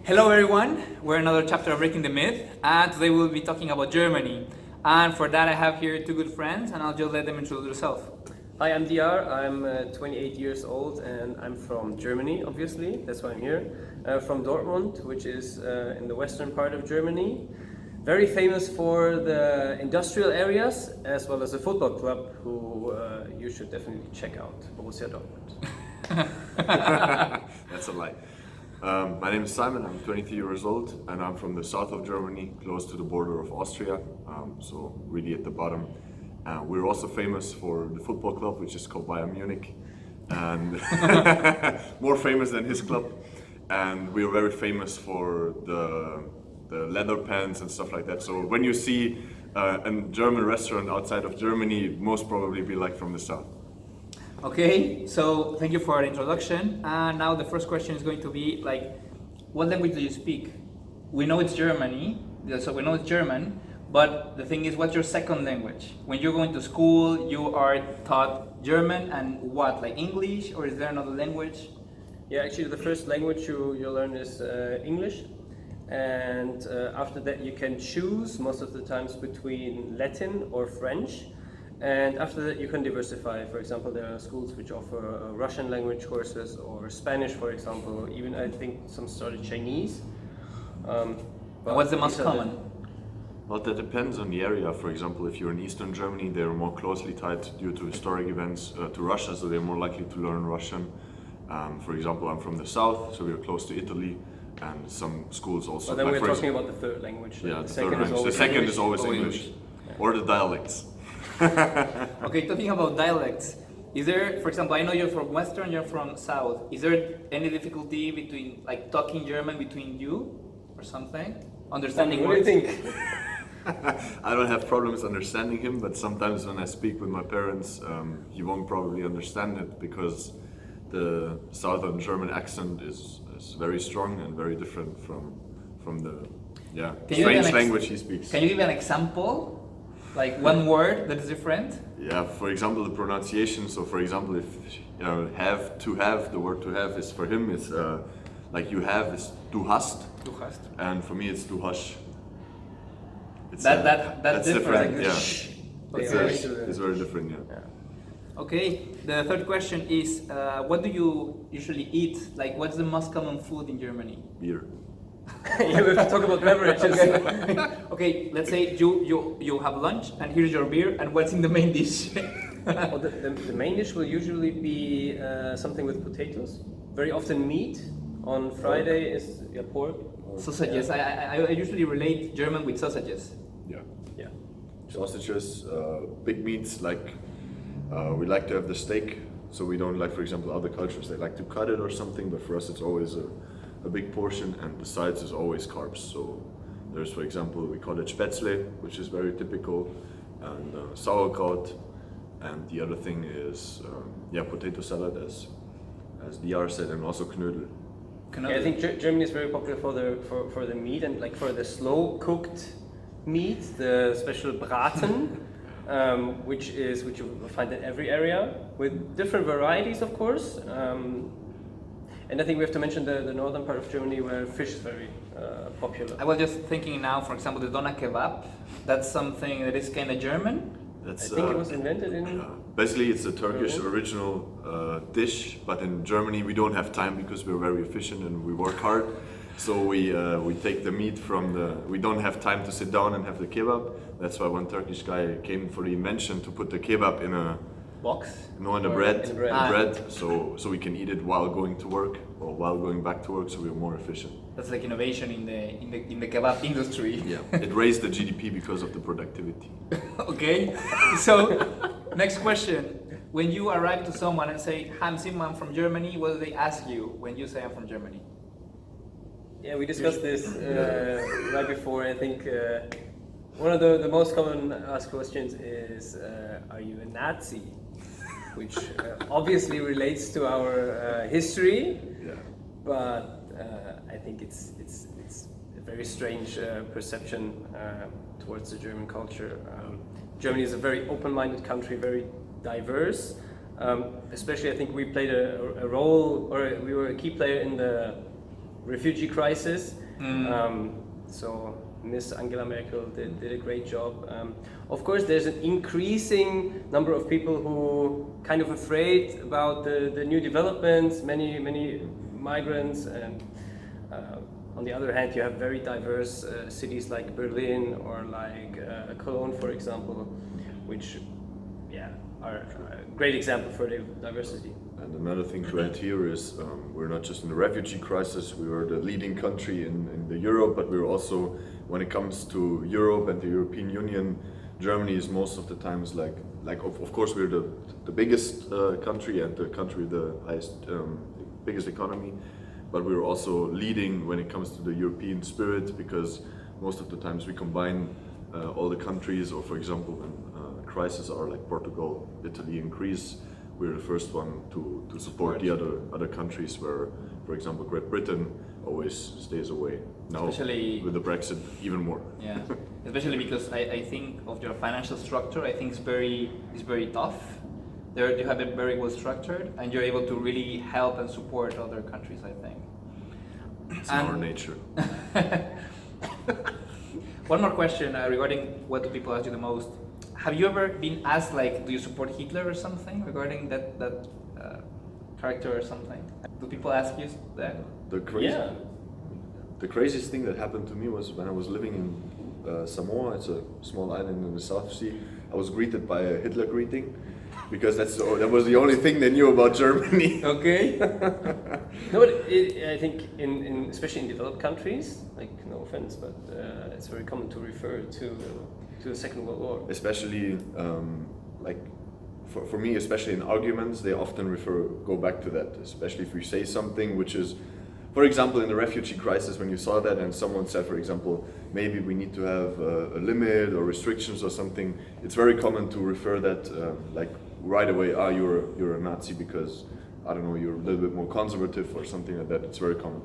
Hello everyone, we're another chapter of Breaking the Myth, and today we'll be talking about Germany. And for that I have here two good friends, and I'll just let them introduce themselves. Hi, I'm Dyar. I'm 28 years old and I'm from Germany, obviously. That's why I'm here. From Dortmund, which is in the western part of Germany. Very famous for the industrial areas as well as a football club who you should definitely check out, Borussia Dortmund. That's a lie. My name is Simon, I'm 23 years old and I'm from the south of Germany, close to the border of Austria, so really at the bottom. We're also famous for the football club, which is called Bayern Munich, and more famous than his club. And we're very famous for the leather pants and stuff like that. So when you see a German restaurant outside of Germany, it most probably be like from the south. Okay, so thank you for the introduction. And now the first question is going to be like, what language do you speak? We know it's Germany, so we know it's German, but the thing is, what's your second language? When you're going to school, you are taught German and what, like English, or is there another language? Yeah, actually the first language you learn is English. And after that you can choose most of the times between Latin or French. And after that you can diversify. For example, there are schools which offer Russian language courses or Spanish, for example. Even I think some started Chinese. But what's the most common? Well, that depends on the area. For example, if you're in Eastern Germany, they're more closely tied due to historic events to Russia, so they're more likely to learn Russian. For example, I'm from the south, so we're close to Italy, and some schools also. But then we're talking about the third language. Yeah, the second is always English. Yeah. Or the dialects. Okay, talking about dialects, is there, for example, I know you're from Western, you're from South. Is there any difficulty between, like, talking German between you or something? Understanding What do you words? think? I don't have problems understanding him, but sometimes when I speak with my parents, he won't probably understand it because the southern German accent is very strong and very different from the strange language he speaks. Can you give an example? Like one word that is different? Yeah, for example, the pronunciation. So, for example, if have to have, the word to have is for him is like you have is du hast, and for me it's du hast. It's, that's different. Yeah, Okay. it's very different. Yeah. Okay. The third question is, what do you usually eat? Like, what's the most common food in Germany? Beer. Yeah, we have to talk about beverages. Okay, let's say you have lunch and here's your beer, and what's in the main dish? Well, the main dish will usually be something with potatoes. Very often meat. On Friday is pork. Sausages. Yeah. I usually relate German with sausages. Yeah. Sausages, big meats, like we like to have the steak, so we don't like, for example, other cultures, they like to cut it or something, but for us it's always a big portion, and the sides is always carbs. So there's, for example, we call it Spätzle, which is very typical, and sauerkraut, and the other thing is, potato salad, as Dyar said, and also Knödel. Yeah, I think Germany is very popular for the meat and like for the slow cooked meat, the special Braten, which you find in every area with different varieties, of course. And I think we have to mention the northern part of Germany where fish is very popular. I was just thinking now, for example, the doner kebab. That's something that is kind of German. I think it was invented in. Basically, it's a Turkish original dish, but in Germany we don't have time because we're very efficient and we work hard. So we take the meat from the. We don't have time to sit down and have the kebab. That's why one Turkish guy came for the invention to put the kebab in a Box? No, in the bread. So we can eat it while going to work or while going back to work, so we're more efficient. That's like innovation in the kebab industry. Yeah, it raised the GDP because of the productivity. Okay, so next question. When you arrive to someone and say, "Hi, I'm Simon, I'm from Germany," what do they ask you when you say I'm from Germany? Yeah, we discussed this right before. I think one of the most common asked questions is, "Are you a Nazi?" Which obviously relates to our history, but I think it's a very strange perception towards the German culture. Germany is a very open-minded country, very diverse. Especially, I think we played a role, or we were a key player in the refugee crisis. So Miss Angela Merkel did a great job. Of course, there's an increasing number of people who kind of afraid about the new developments, many migrants, and on the other hand, you have very diverse cities like Berlin or like Cologne, for example, which are a great example for the diversity. And another thing to add here is we're not just in the refugee crisis, we are the leading country in the Europe, but we're also, when it comes to Europe and the European Union, Germany is most of the times of course we're the biggest country and the country with the highest, biggest economy, but we're also leading when it comes to the European spirit, because most of the times we combine all the countries, or for example when crises are like Portugal, Italy and Greece, we're the first one to support the other countries where, for example, Great Britain always stays away. Now, especially with the Brexit, even more. Yeah, especially because I think of your financial structure, I think it's very tough. You have it very well structured, and you're able to really help and support other countries, I think. It's in our nature. One more question regarding what do people ask you the most. Have you ever been asked, like, do you support Hitler or something regarding that character or something? Do people ask you that? The craziest thing that happened to me was when I was living in Samoa. It's a small island in the South Sea. I was greeted by a Hitler greeting, because that was the only thing they knew about Germany. Okay. No, but I think in especially in developed countries, like, no offense, but it's very common to refer to the Second World War. Especially, for me, especially in arguments, they often go back to that, especially if we say something which is, for example, in the refugee crisis, when you saw that and someone said, for example, maybe we need to have a limit or restrictions or something, it's very common to refer that right away, you're a Nazi because, I don't know, you're a little bit more conservative or something like that. It's very common.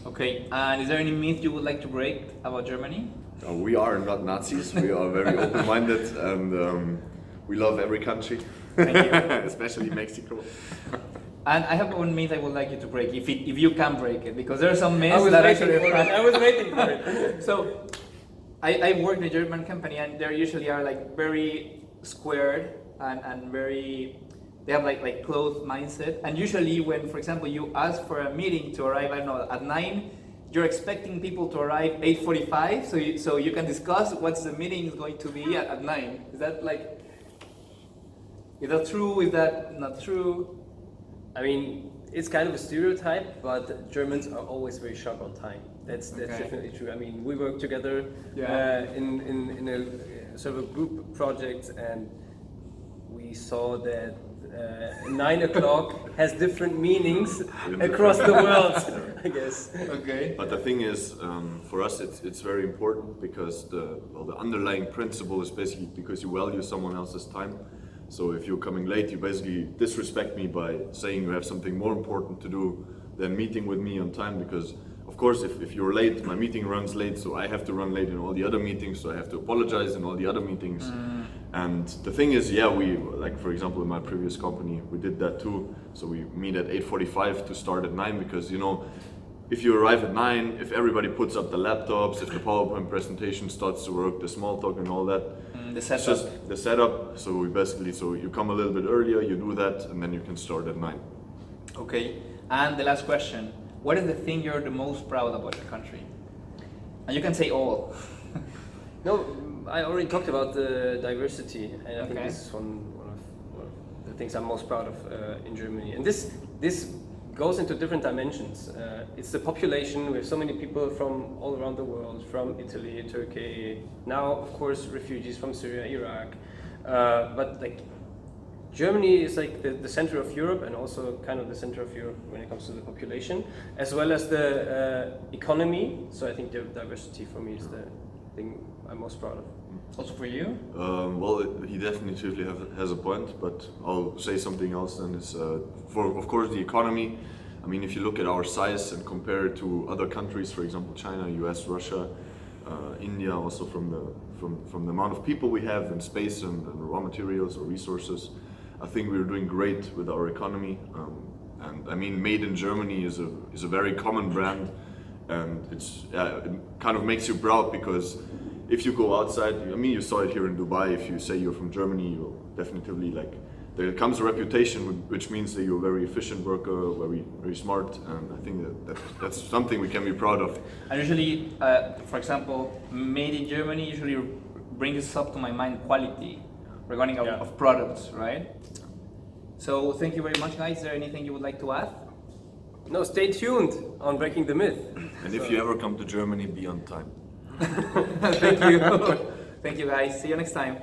Okay, and is there any myth you would like to break about Germany? We are not Nazis. We are very open-minded, and we love every country, Thank you. especially Mexico. And I have one myth I would like you to break, if you can break it, because there are some myths that actually. I was waiting for it. So, I work in a German company, and they usually are like very squared and very. They have like closed mindset, and usually when, for example, you ask for a meeting to arrive, I don't know, at 9. You're expecting people to arrive 8:45, so you can discuss what the meeting is going to be at 9. Is that true? Is that not true? I mean, it's kind of a stereotype, but Germans are always very sharp on time. That's definitely true. I mean, we work together in a sort of a group project, and we saw that 9 o'clock has different meanings across the world, I guess. Okay. But the thing is, for us, it's very important because the underlying principle is basically because you value someone else's time. So if you're coming late, you basically disrespect me by saying you have something more important to do than meeting with me on time, because of course if you're late, my meeting runs late, so I have to run late in all the other meetings, so I have to apologize in all the other meetings. And the thing is, we, like for example in my previous company, we did that too. So we meet at 8:45 to start at 9, because if you arrive at 9, if everybody puts up the laptops, if the PowerPoint presentation starts to work, the small talk and all that, The setup. it's just the setup. So you come a little bit earlier, you do that, and then you can start at 9. Okay. And the last question: what is the thing you're the most proud about your country? And you can say all. No, I already talked about the diversity, and I think Okay. this is one of the things I'm most proud of in Germany. And this goes into different dimensions. It's the population. We have so many people from all around the world, from Italy, Turkey, now of course refugees from Syria, Iraq. But Germany is like the center of Europe, and also kind of the center of Europe when it comes to the population, as well as the economy. So I think the diversity for me is the thing I'm most proud of. Also for you? He definitely has a point, but I'll say something else then. Is of course the economy. I mean, if you look at our size and compare it to other countries, for example China, US, Russia, India, also from the amount of people we have in space and raw materials or resources, I think we're doing great with our economy. And I mean, Made in Germany is a very common brand. and it kind of makes you proud because if you go outside, I mean, you saw it here in Dubai. If you say you're from Germany, you'll definitely like. There comes a reputation, which means that you're a very efficient worker, very smart, and I think that's something we can be proud of. And usually, for example, made in Germany usually brings up to my mind quality regarding of products, right? So thank you very much, guys. Is there anything you would like to add? No, stay tuned on Breaking the Myth. And if you ever come to Germany, be on time. Thank you. Thank you, guys. See you next time.